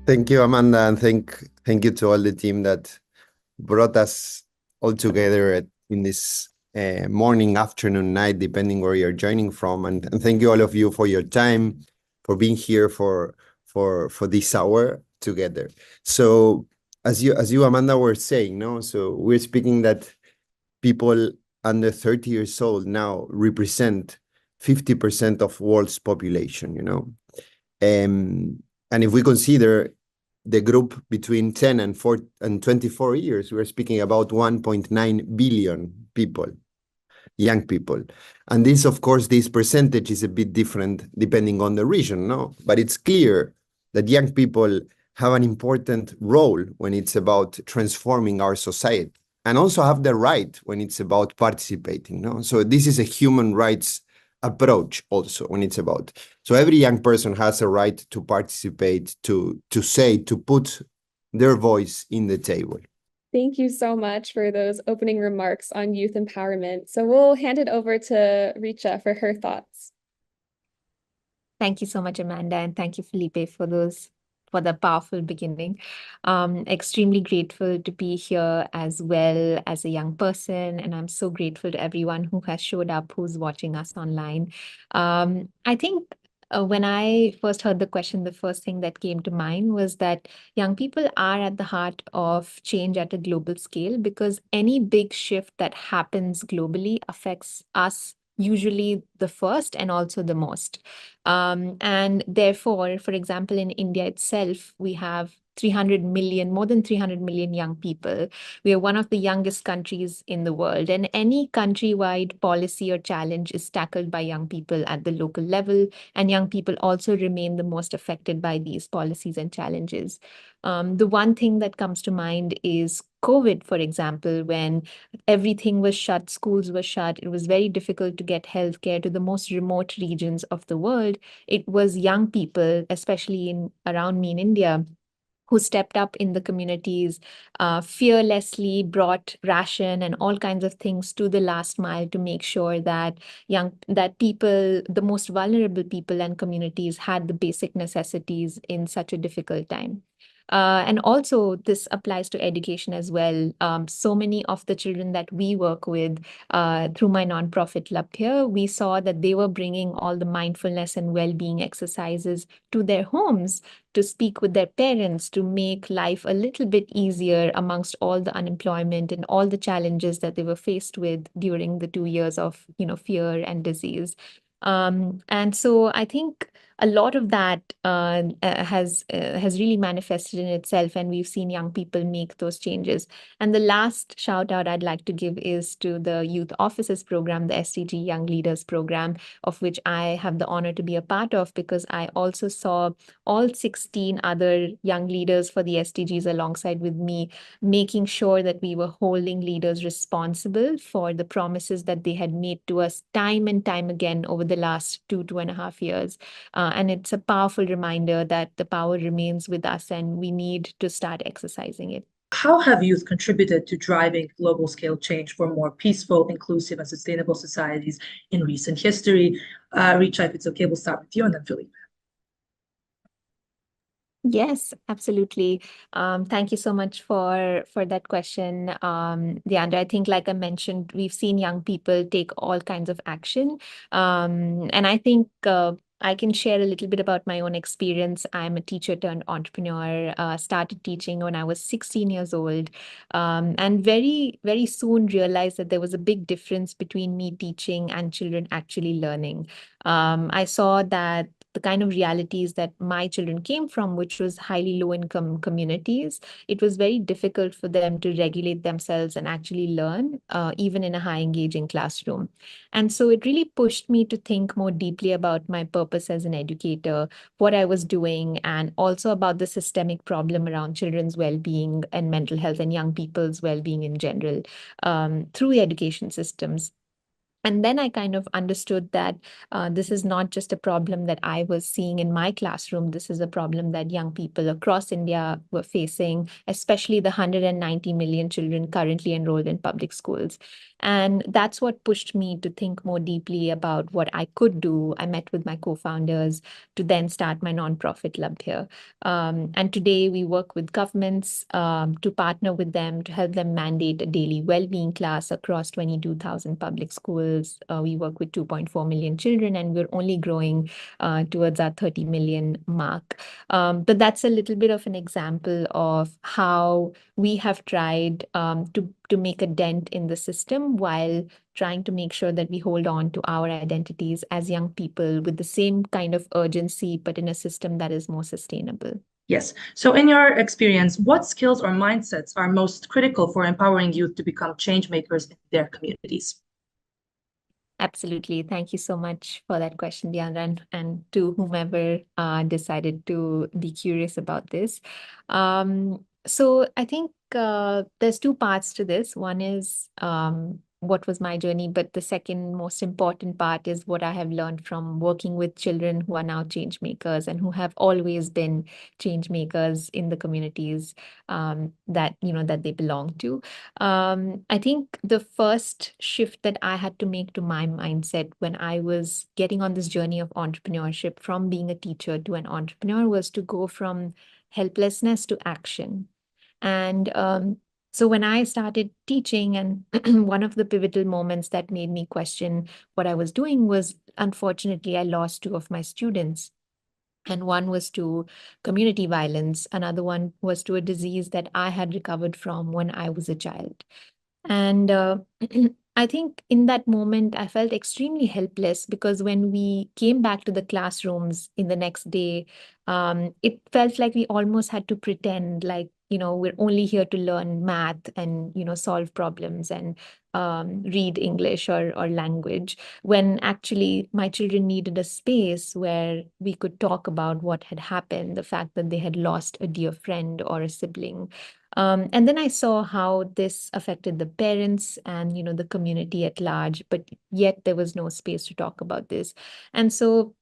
Thank you, Amanda, and thank you to all the team that brought us all together in this morning, afternoon, night, depending where you're joining from. And thank you all of you for your time, for being here for this hour together. So as you Amanda were saying, no, so we're speaking that people under 30 years old now represent 50% of world's population, and if we consider the group between 10 and 24 years, we're speaking about 1.9 billion people, young people. And this, of course, this percentage is a bit different depending on the region, no? But it's clear that young people have an important role when it's about transforming our society, and also have the right when it's about participating, no? So this is a human rights approach also when it's about. So every young person has a right to participate, to say, to put their voice in the table. Thank you so much for those opening remarks on youth empowerment. So we'll hand it over to Richa for her thoughts. Thank you so much, Amanda, and thank you, Felipe, for the powerful beginning. Extremely grateful to be here as well as a young person, and I'm so grateful to everyone who has showed up, who's watching us online. I think when I first heard the question, the first thing that came to mind was that young people are at the heart of change at a global scale, because any big shift that happens globally affects us usually the first and also the most. And therefore, for example, in India itself, we have 300 million, more than 300 million young people. We are one of the youngest countries in the world, and any countrywide policy or challenge is tackled by young people at the local level, and young people also remain the most affected by these policies and challenges. The one thing that comes to mind is COVID, for example, when everything was shut, schools were shut, it was very difficult to get healthcare to the most remote regions of the world. It was young people, especially around me in India, who stepped up in the communities, fearlessly brought ration and all kinds of things to the last mile to make sure that people, the most vulnerable people and communities, had the basic necessities in such a difficult time. And also, this applies to education as well. So many of the children that we work with through my nonprofit Labhya, we saw that they were bringing all the mindfulness and well-being exercises to their homes to speak with their parents, to make life a little bit easier amongst all the unemployment and all the challenges that they were faced with during the 2 years of, fear and disease. And so I think a lot of that has really manifested in itself, and we've seen young people make those changes. And the last shout out I'd like to give is to the Youth Officers Program, the SDG Young Leaders Program, of which I have the honor to be a part of, because I also saw all 16 other young leaders for the SDGs alongside with me, making sure that we were holding leaders responsible for the promises that they had made to us time and time again over the last 2.5 years. And it's a powerful reminder that the power remains with us and we need to start exercising it. How have youth contributed to driving global scale change for more peaceful, inclusive, and sustainable societies in recent history? Richa, if it's okay, we'll start with you and then Philippe. Yes, absolutely. Thank you so much for that question, Leandra. I think, like I mentioned, we've seen young people take all kinds of action. And I think I can share a little bit about my own experience. I'm a teacher turned entrepreneur, started teaching when I was 16 years old, and very, very soon realized that there was a big difference between me teaching and children actually learning. I saw that the kind of realities that my children came from, which was highly low-income communities, it was very difficult for them to regulate themselves and actually learn, even in a high-engaging classroom. And so it really pushed me to think more deeply about my purpose as an educator, what I was doing, and also about the systemic problem around children's well-being and mental health and young people's well-being in general, through the education systems. And then I kind of understood that this is not just a problem that I was seeing in my classroom. This is a problem that young people across India were facing, especially the 190 million children currently enrolled in public schools. And that's what pushed me to think more deeply about what I could do. I met with my co-founders to then start my nonprofit Labhya. And today we work with governments to partner with them to help them mandate a daily well-being class across 22,000 public schools. We work with 2.4 million children, and we're only growing towards our 30 million mark. But that's a little bit of an example of how we have tried to make a dent in the system while trying to make sure that we hold on to our identities as young people with the same kind of urgency, but in a system that is more sustainable. Yes. So in your experience, what skills or mindsets are most critical for empowering youth to become change makers in their communities? Absolutely. Thank you so much for that question, Diandra, and to whomever decided to be curious about this. So I think there's two parts to this. One is what was my journey, but the second most important part is what I have learned from working with children who are now change makers and who have always been change makers in the communities that they belong to. I think the first shift that I had to make to my mindset when I was getting on this journey of entrepreneurship from being a teacher to an entrepreneur was to go from helplessness to action. And so when I started teaching, and one of the pivotal moments that made me question what I was doing was, unfortunately, I lost two of my students. And one was to community violence. Another one was to a disease that I had recovered from when I was a child. And I think in that moment, I felt extremely helpless because when we came back to the classrooms in the next day, it felt like we almost had to pretend like, we're only here to learn math and, solve problems and read English or language, when actually my children needed a space where we could talk about what had happened, the fact that they had lost a dear friend or a sibling. And then I saw how this affected the parents and, the community at large, but yet there was no space to talk about this. And so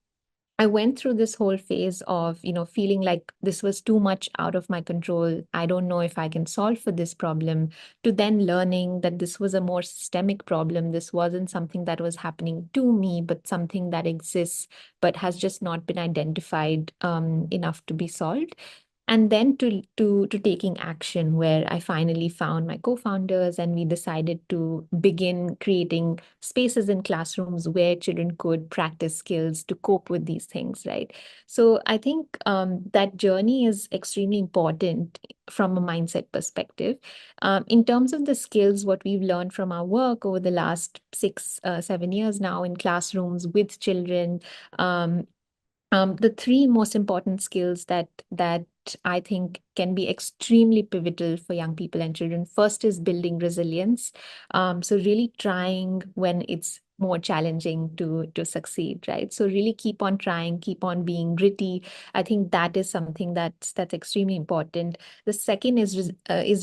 I went through this whole phase of, feeling like this was too much out of my control. I don't know if I can solve for this problem, to then learning that this was a more systemic problem. This wasn't something that was happening to me, but something that exists, but has just not been identified enough to be solved. And then to taking action, where I finally found my co-founders and we decided to begin creating spaces in classrooms where children could practice skills to cope with these things, right? So I think that journey is extremely important from a mindset perspective. In terms of the skills, what we've learned from our work over the last 7 years now in classrooms with children, the three most important skills that I think can be extremely pivotal for young people and children. First is building resilience. So really trying when it's more challenging to succeed, right? So really keep on trying, keep on being gritty. I think that is something that's extremely important. The second is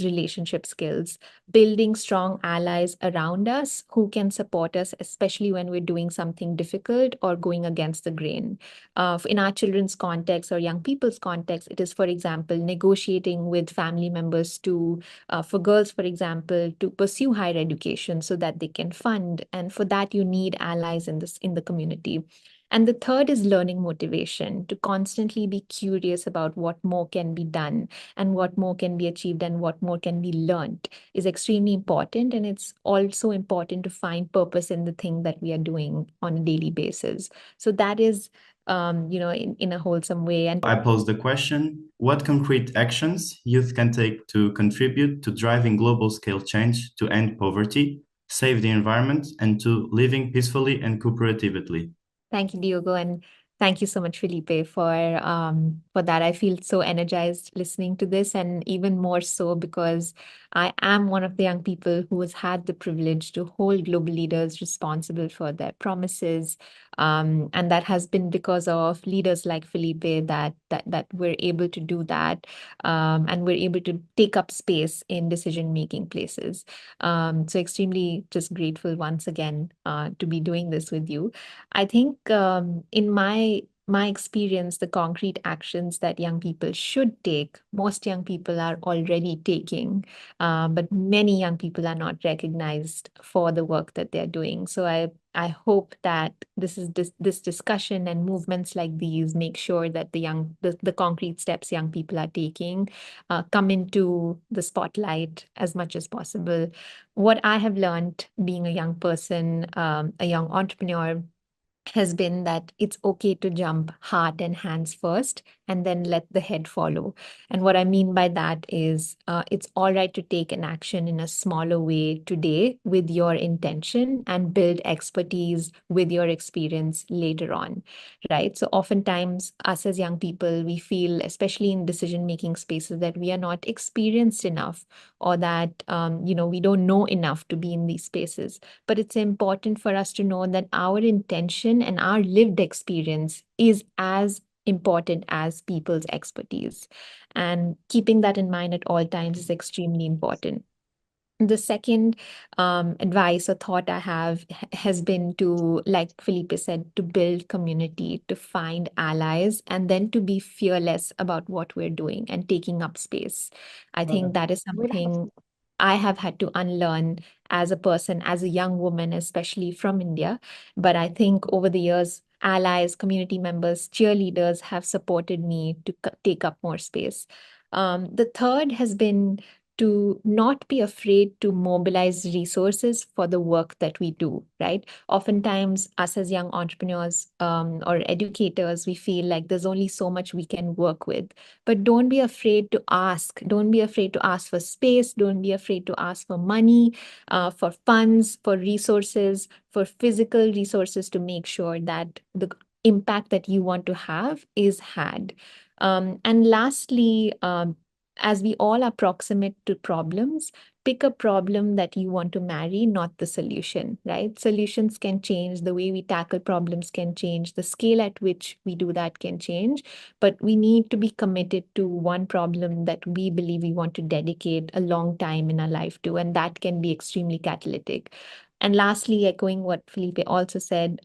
relationship skills, building strong allies around us who can support us, especially when we're doing something difficult or going against the grain. In our children's context or young people's context, it is, for example, negotiating with family members for girls, for example, to pursue higher education so that they can fund. And for that, you need allies in the community. And the third is learning motivation, to constantly be curious about what more can be done and what more can be achieved and what more can be learned is extremely important. And it's also important to find purpose in the thing that we are doing on a daily basis. So that is in a wholesome way. And I pose the question, what concrete actions youth can take to contribute to driving global scale change to end poverty, save the environment, and to living peacefully and cooperatively? Thank you, Diogo, and thank you so much, Felipe, for that. I feel so energized listening to this, and even more so because I am one of the young people who has had the privilege to hold global leaders responsible for their promises, and that has been because of leaders like Felipe that we're able to do that, and we're able to take up space in decision-making places. So extremely just grateful once again to be doing this with you. I think in my my experience, the concrete actions that young people should take, most young people are already taking, but many young people are not recognized for the work that they're doing. So I hope that this discussion and movements like these make sure that the concrete steps young people are taking come into the spotlight as much as possible. What I have learned being a young person, a young entrepreneur, has been that it's okay to jump heart and hands first and then let the head follow. And what I mean by that is it's all right to take an action in a smaller way today with your intention and build expertise with your experience later on, right? So oftentimes us as young people, we feel, especially in decision-making spaces, that we are not experienced enough or that, we don't know enough to be in these spaces. But it's important for us to know that our intention and our lived experience is as important as people's expertise. And keeping that in mind at all times is extremely important. The second advice or thought I have has been to, like Felipe said, to build community, to find allies, and then to be fearless about what we're doing and taking up space. I think that is something I have had to unlearn as a person, as a young woman, especially from India. But I think over the years, allies, community members, cheerleaders have supported me to take up more space. The third has been to not be afraid to mobilize resources for the work that we do, right? Oftentimes, us as young entrepreneurs or educators, we feel like there's only so much we can work with. But don't be afraid to ask. Don't be afraid to ask for space. Don't be afraid to ask for money, for funds, for resources, for physical resources to make sure that the impact that you want to have is had. And lastly, as we all are proximate to problems, pick a problem that you want to marry, not the solution, right? Solutions can change. The way we tackle problems can change. The scale at which we do that can change. But we need to be committed to one problem that we believe we want to dedicate a long time in our life to, and that can be extremely catalytic. And lastly, echoing what Felipe also said,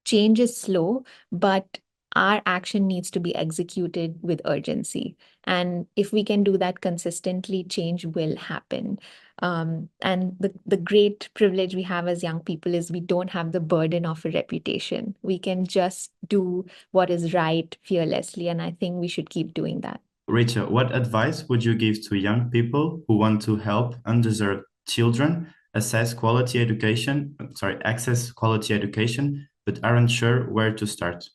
change is slow, but our action needs to be executed with urgency. And if we can do that consistently, change will happen. And the great privilege we have as young people is we don't have the burden of a reputation. We can just do what is right fearlessly. And I think we should keep doing that. Richa, what advice would you give to young people who want to help underserved children access quality education, but aren't sure where to start?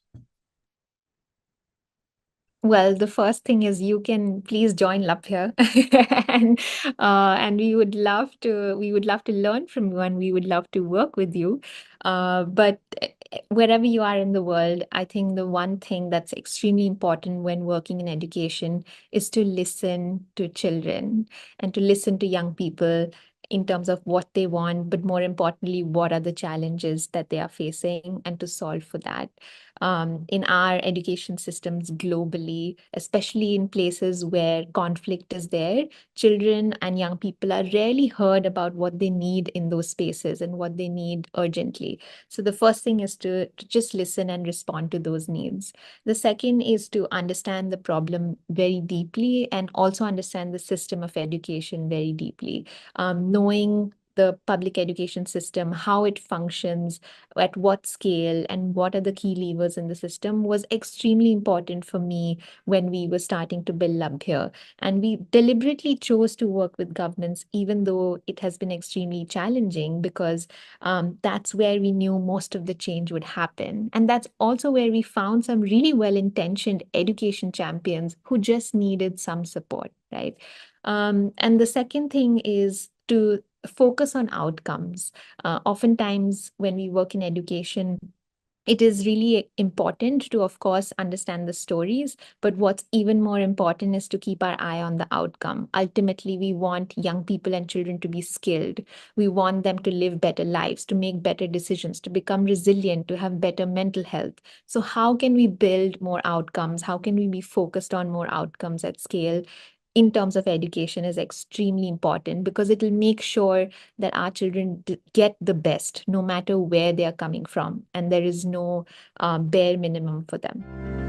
Well, the first thing is you can please join Labhya, and we would love to learn from you, and we would love to work with you. But wherever you are in the world, I think the one thing that's extremely important when working in education is to listen to children and to listen to young people in terms of what they want, but more importantly, what are the challenges that they are facing, and to solve for that. In our education systems globally, especially in places where conflict is there, children and young people are rarely heard about what they need in those spaces and what they need urgently. So the first thing is to just listen and respond to those needs. The second is to understand the problem very deeply and also understand the system of education very deeply. Knowing the public education system, how it functions, at what scale, and what are the key levers in the system was extremely important for me when we were starting to build Labhya. And we deliberately chose to work with governments, even though it has been extremely challenging, because that's where we knew most of the change would happen. And that's also where we found some really well-intentioned education champions who just needed some support, right? And the second thing is to focus on outcomes. Oftentimes, when we work in education, it is really important to, of course, understand the stories, but what's even more important is to keep our eye on the outcome. Ultimately, we want young people and children to be skilled. We want them to live better lives, to make better decisions, to become resilient, to have better mental health. So how can we build more outcomes? How can we be focused on more outcomes at scale? in terms of education is extremely important, because it will make sure that our children get the best, no matter where they are coming from, and there is no bare minimum for them.